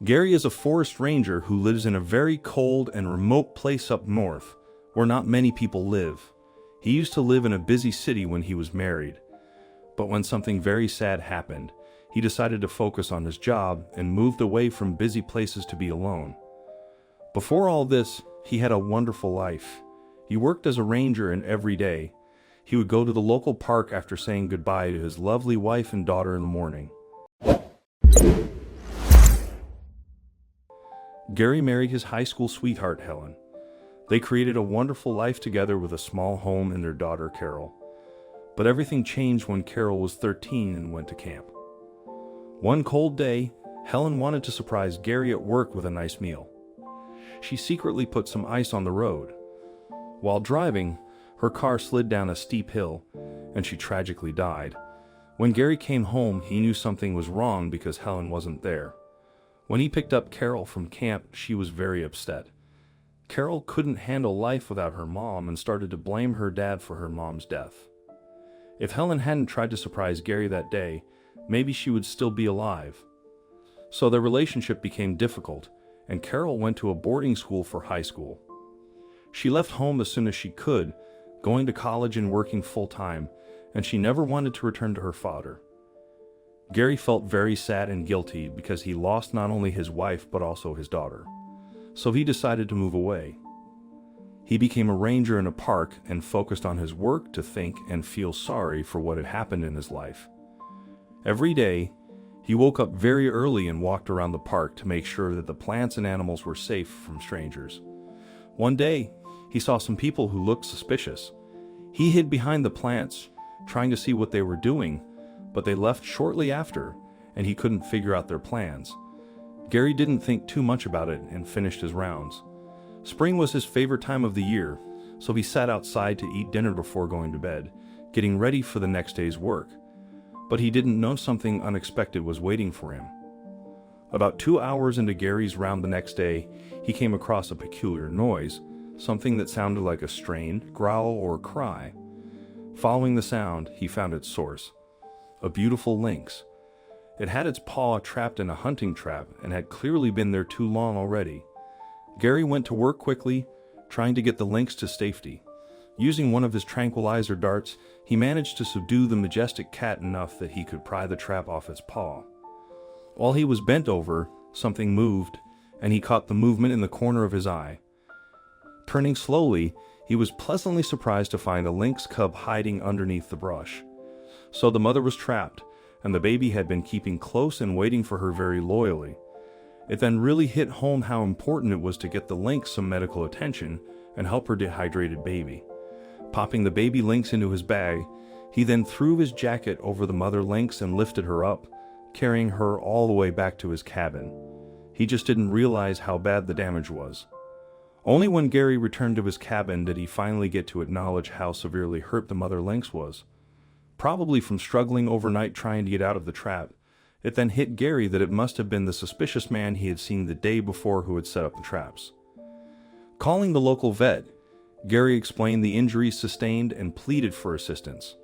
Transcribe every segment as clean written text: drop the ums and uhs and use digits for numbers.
Gary is a forest ranger who lives in a very cold and remote place up north, where not many people live. He used to live in a busy city when he was married. But when something very sad happened, he decided to focus on his job and moved away from busy places to be alone. Before all this, he had a wonderful life. He worked as a ranger, and every day, he would go to the local park after saying goodbye to his lovely wife and daughter in the morning. Gary married his high school sweetheart, Helen. They created a wonderful life together with a small home and their daughter, Carol. But everything changed when Carol was 13 and went to camp. One cold day, Helen wanted to surprise Gary at work with a nice meal. She secretly put some ice on the road. While driving, her car slid down a steep hill, and she tragically died. When Gary came home, he knew something was wrong because Helen wasn't there. When he picked up Carol from camp, she was very upset. Carol couldn't handle life without her mom and started to blame her dad for her mom's death. If Helen hadn't tried to surprise Gary that day, maybe she would still be alive. So their relationship became difficult, and Carol went to a boarding school for high school. She left home as soon as she could, going to college and working full-time, and she never wanted to return to her father. Gary felt very sad and guilty because he lost not only his wife but also his daughter. So he decided to move away. He became a ranger in a park and focused on his work to think and feel sorry for what had happened in his life. Every day, he woke up very early and walked around the park to make sure that the plants and animals were safe from strangers. One day, he saw some people who looked suspicious. He hid behind the plants, trying to see what they were doing, but they left shortly after, and he couldn't figure out their plans. Gary didn't think too much about it and finished his rounds. Spring was his favorite time of the year, so he sat outside to eat dinner before going to bed, getting ready for the next day's work. But he didn't know something unexpected was waiting for him. About 2 hours into Gary's round the next day, he came across a peculiar noise, something that sounded like a strained growl or cry. Following the sound, he found its source. A beautiful lynx. It had its paw trapped in a hunting trap and had clearly been there too long already. Gary went to work quickly, trying to get the lynx to safety. Using one of his tranquilizer darts, he managed to subdue the majestic cat enough that he could pry the trap off its paw. While he was bent over, something moved, and he caught the movement in the corner of his eye. Turning slowly, he was pleasantly surprised to find a lynx cub hiding underneath the brush. So the mother was trapped, and the baby had been keeping close and waiting for her very loyally. It then really hit home how important it was to get the lynx some medical attention and help her dehydrated baby. Popping the baby lynx into his bag, he then threw his jacket over the mother lynx and lifted her up, carrying her all the way back to his cabin. He just didn't realize how bad the damage was. Only when Gary returned to his cabin did he finally get to acknowledge how severely hurt the mother lynx was. Probably from struggling overnight trying to get out of the trap, it then hit Gary that it must have been the suspicious man he had seen the day before who had set up the traps. Calling the local vet, Gary explained the injuries sustained and pleaded for assistance.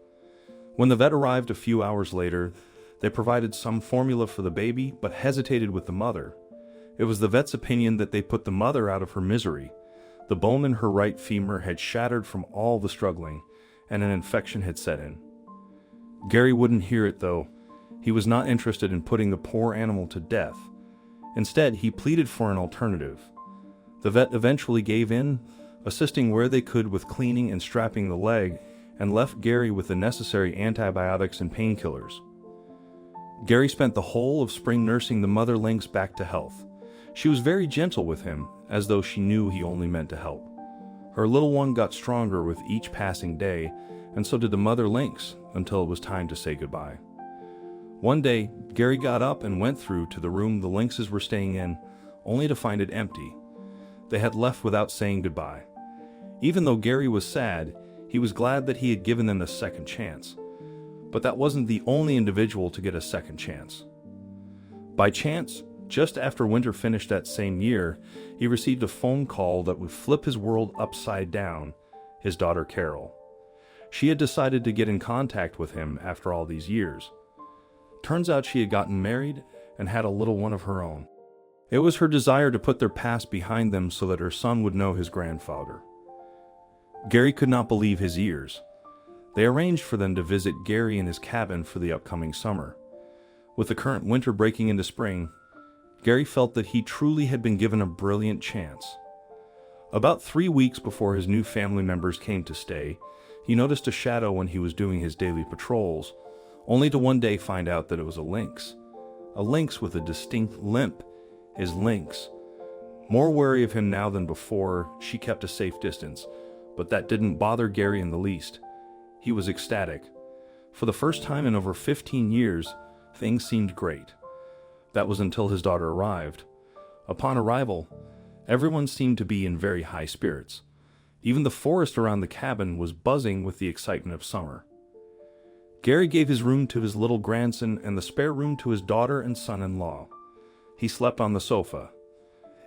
When the vet arrived a few hours later, they provided some formula for the baby but hesitated with the mother. It was the vet's opinion that they put the mother out of her misery. The bone in her right femur had shattered from all the struggling, and an infection had set in. Gary wouldn't hear it though. He was not interested in putting the poor animal to death. Instead, he pleaded for an alternative. The vet eventually gave in, assisting where they could with cleaning and strapping the leg, and left Gary with the necessary antibiotics and painkillers. Gary spent the whole of spring nursing the mother lynx back to health. She was very gentle with him, as though she knew he only meant to help. Her little one got stronger with each passing day, and so did the mother lynx, until it was time to say goodbye. One day, Gary got up and went through to the room the lynxes were staying in, only to find it empty. They had left without saying goodbye. Even though Gary was sad, he was glad that he had given them a second chance. But that wasn't the only individual to get a second chance. By chance, just after winter finished that same year, he received a phone call that would flip his world upside down, his daughter Carol. She had decided to get in contact with him after all these years. Turns out she had gotten married and had a little one of her own. It was her desire to put their past behind them so that her son would know his grandfather. Gary could not believe his ears. They arranged for them to visit Gary in his cabin for the upcoming summer. With the current winter breaking into spring, Gary felt that he truly had been given a brilliant chance. About 3 weeks before his new family members came to stay, he noticed a shadow when he was doing his daily patrols, only to one day find out that it was a lynx. A lynx with a distinct limp. His Lynx. More wary of him now than before, she kept a safe distance, but that didn't bother Gary in the least. He was ecstatic. For the first time in over 15 years, things seemed great. That was until his daughter arrived. Upon arrival, everyone seemed to be in very high spirits. Even the forest around the cabin was buzzing with the excitement of summer. Gary gave his room to his little grandson and the spare room to his daughter and son-in-law. He slept on the sofa.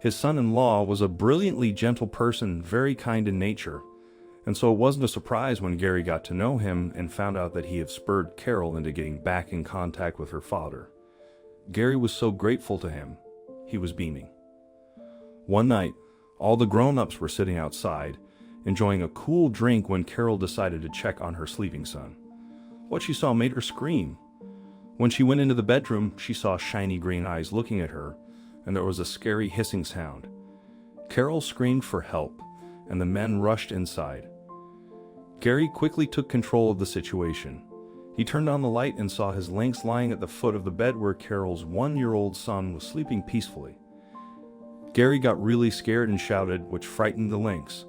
His son-in-law was a brilliantly gentle person, very kind in nature, and so it wasn't a surprise when Gary got to know him and found out that he had spurred Carol into getting back in contact with her father. Gary was so grateful to him. He was beaming. One night, all the grown-ups were sitting outside, enjoying a cool drink when Carol decided to check on her sleeping son. What she saw made her scream. When she went into the bedroom, she saw shiny green eyes looking at her, and there was a scary hissing sound. Carol screamed for help, and the men rushed inside. Gary quickly took control of the situation. He turned on the light and saw his Lynx lying at the foot of the bed where Carol's 1-year-old son was sleeping peacefully. Gary got really scared and shouted, which frightened the Lynx.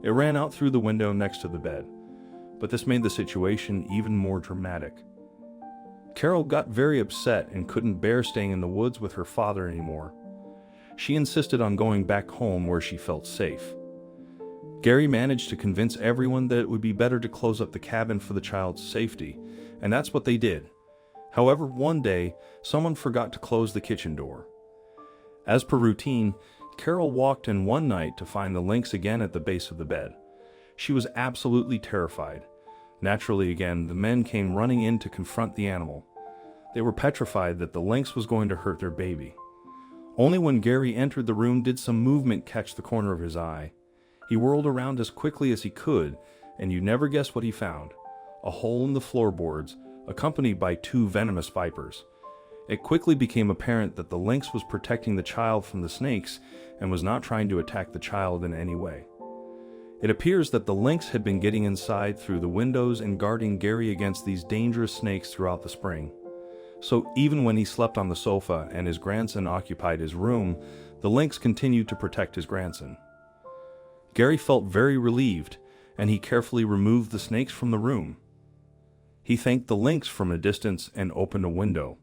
It ran out through the window next to the bed, but this made the situation even more dramatic. Carol got very upset and couldn't bear staying in the woods with her father anymore. She insisted on going back home where she felt safe. Gary managed to convince everyone that it would be better to close up the cabin for the child's safety, and that's what they did. However, one day, someone forgot to close the kitchen door. As per routine, Carol walked in one night to find the Lynx again at the base of the bed. She was absolutely terrified. Naturally again, the men came running in to confront the animal. They were petrified that the Lynx was going to hurt their baby. Only when Gary entered the room did some movement catch the corner of his eye. He whirled around as quickly as he could, and you'd never guess what he found. A hole in the floorboards, accompanied by 2 venomous vipers. It quickly became apparent that the Lynx was protecting the child from the snakes and was not trying to attack the child in any way. It appears that the Lynx had been getting inside through the windows and guarding Gary against these dangerous snakes throughout the spring. So even when he slept on the sofa and his grandson occupied his room, the Lynx continued to protect his grandson. Gary felt very relieved, and he carefully removed the snakes from the room. He thanked the Lynx from a distance and opened a window.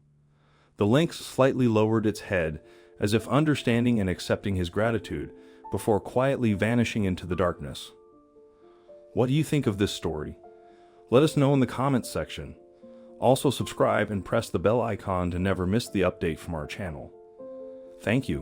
The Lynx slightly lowered its head, as if understanding and accepting his gratitude, before quietly vanishing into the darkness. What do you think of this story? Let us know in the comments section. Also subscribe and press the bell icon to never miss the update from our channel. Thank you.